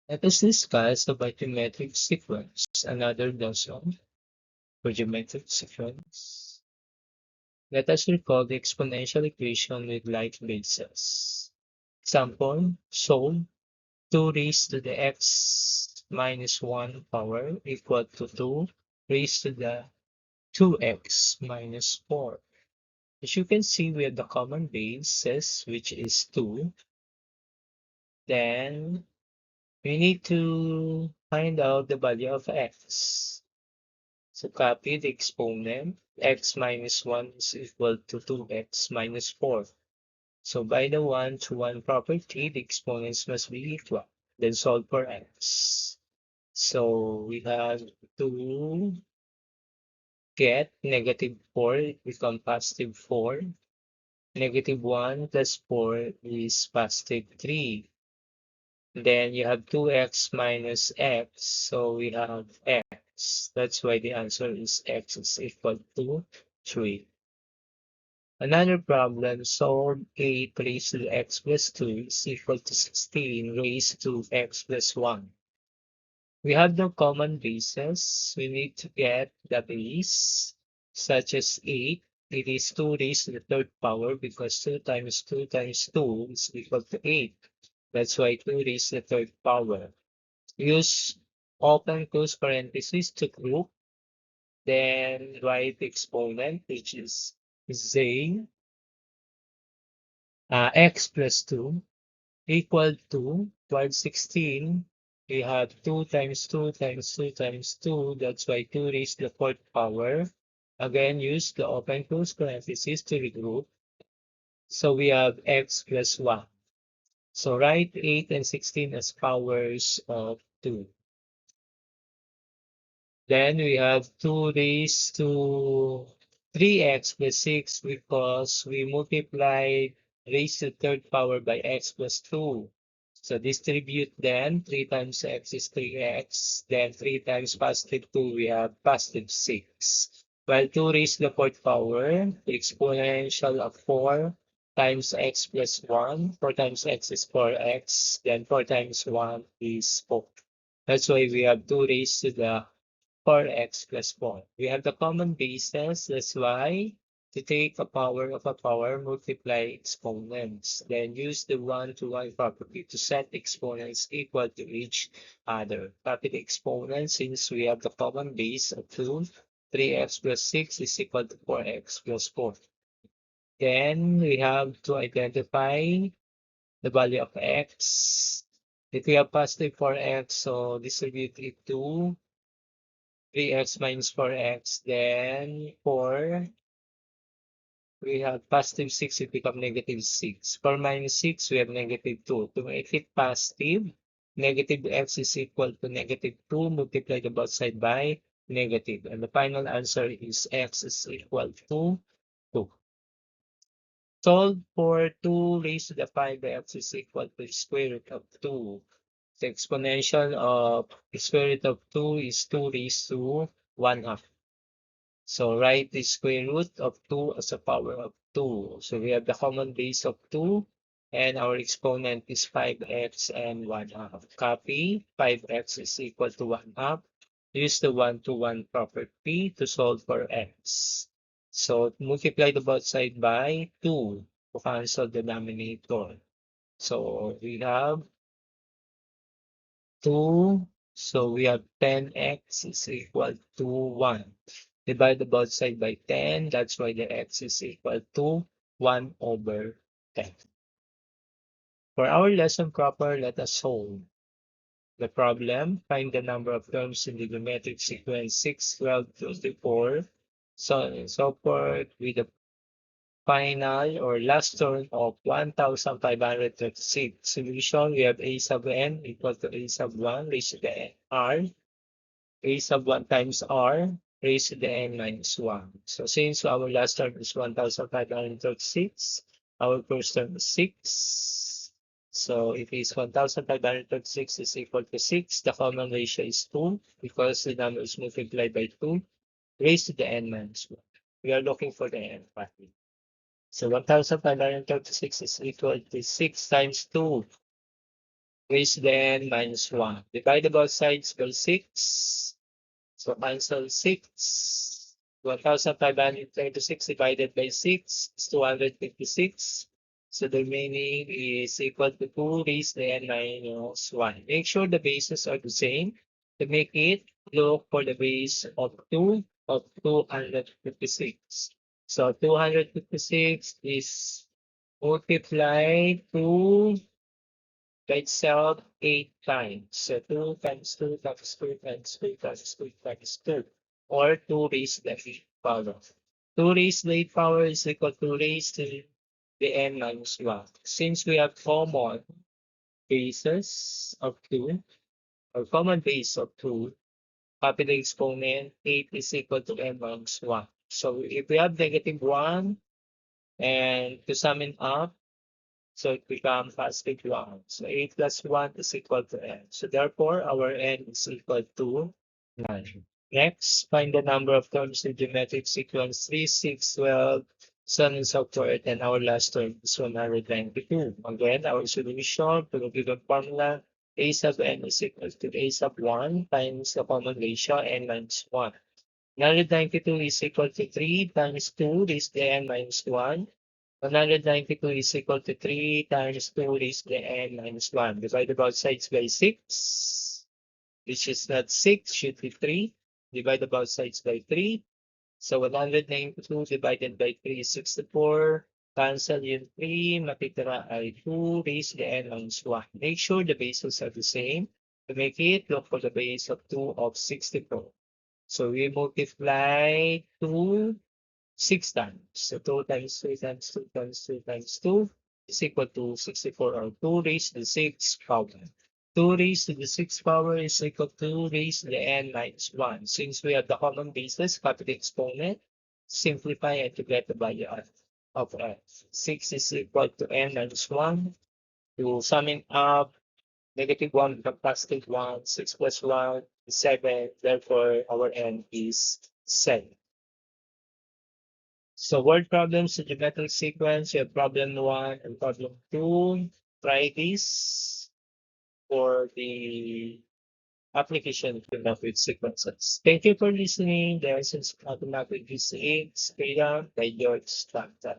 Let us discuss about geometric sequence, another notion for geometric sequence. Let us recall the exponential equation with like bases. Example, solve 2 raised to the x minus 1 power equal to 2 raised to the 2x minus 4. As you can see, we have the common basis, which is 2. Then we need to find out the value of x. So copy the exponent. X minus 1 is equal to 2x minus 4. So by the 1-to-1 property, the exponents must be equal. Then solve for x. So we have to get negative 4 become positive 4. Negative 1 plus 4 is positive 3. Then you have 2x minus x. So we have x. That's why the answer is x is equal to 3. Another problem, solve 8 raised to x plus 2 is equal to 16 raised to x plus 1. We have no common bases. We need to get the base, such as 8. It is 2 raised to the third power because 2 times 2 times 2 is equal to 8. That's why 2 raised to the third power. Use open close parentheses to group, then write the exponent, which is z x plus 2 equal to 1216. We have 2 times 2 times 2 times 2. That's why 2 raised to the fourth power. Again, use the open close parentheses to regroup. So we have x plus 1. So write 8 and 16 as powers of 2. Then we have 2 raised to 3x plus 6 because we multiplied raised to third power by x plus 2. So distribute then 3 times x is 3x. Then 3 times positive 2, we have positive 6. While 2 raised to the fourth power, the exponential of 4 times x plus 1. 4 times x is 4x. Then 4 times 1 is 4. That's why we have 2 raised to the 4x plus 4. We have the common bases. That's why to take a power of a power, multiply exponents. Then use the 1-to-1 property to set exponents equal to each other. Copy the exponents since we have the common base of 2. 3x plus 6 is equal to 4x plus 4. Then we have to identify the value of x. If we have positive 4x, so distribute it to 3x minus 4x, then 4, we have positive 6, it become negative 6. 4 minus 6, we have negative 2. To make it positive, negative x is equal to negative 2, multiply the both side by negative. And the final answer is x is equal to 2. Solve for 2 raised to the 5x is equal to the square root of 2. The exponential of the square root of 2 is 2 raised to 1/2. So write the square root of 2 as a power of 2. So we have the common base of 2 and our exponent is 5x and 1/2. Copy 5x is equal to 1/2. Use the 1-to-1 property to solve for x. So multiply the both side by 2 to cancel the denominator. So we have 2. So we have 10x is equal to 1. Divide the both side by 10. That's why the x is equal to 1/10. For our lesson proper, let us solve the problem. Find the number of terms in the geometric sequence 6, 12, 24, so on and so forth with the final or last term of 1536. Solution, we have a sub n equal to a sub 1 raised to the r. A sub 1 times r raised to the n minus 1. So since our last term is 1536, our first term is 6. So it is 1536 is equal to 6. The common ratio is 2 because the number is multiplied by 2 raised to the n minus 1. We are looking for the n factor. So 1536 is equal to 6 times 2. raised to the n minus 1. Divide both sides by 6. So cancel 6. 1,536 divided by 6 is 256. So the remaining is equal to 2 raised to the n minus 1. Make sure the bases are the same. To make it, look for the base of 2 of 256. So 256 is multiplied to by itself 8 times. So 2 times 2 times 2 times 2 times 2 times 2, or 2 raised to the 8th power. 2 raised to the 8th power is equal to raised to the n minus 1. Since we have common bases of 2, or common base of 2, copy the exponent, 8 is equal to n minus 1. So if we have negative 1, and to sum it up, so it becomes positive 1. So 8 plus 1 is equal to n. So therefore, our n is equal to 9. Next, find the number of terms in geometric sequence 3, 6, 12, so on and so forth. And our last term is 192. Again, our solution to the given formula, a sub n is equal to a sub 1 times the common ratio n minus 1. 192 is equal to 3 times 2 raised to the n minus 1. 192 is equal to 3 times 2 raised to the n minus 1. Divide both sides by 6, which is not 6, should be 3. Divide both sides by 3. So 192 divided by 3 is 64. Cancel yung 3, matitira ay 2 raised to the n minus 1. Make sure the bases are the same. To make it, look for the base of 2 of 64. So we multiply 2 6 times. So 2 times 3 times 2 times 2 times 2 is equal to 64, or 2 raised to the 6th power. 2 raised to the 6th power is equal to 2 raised to the n minus 1. Since we have the common basis, copy the exponent, simplify and to get the value of n. 6 is equal to n minus 1. To sum it up, negative 1 become positive 1, 6 plus 1 is 7. Therefore, our n is 7. So word problems, the geometric sequence, you have problem 1 and problem 2. Try this for the application of geometric sequences. Thank you for listening. This is Automatic VC8, Speed Up by George Stockton.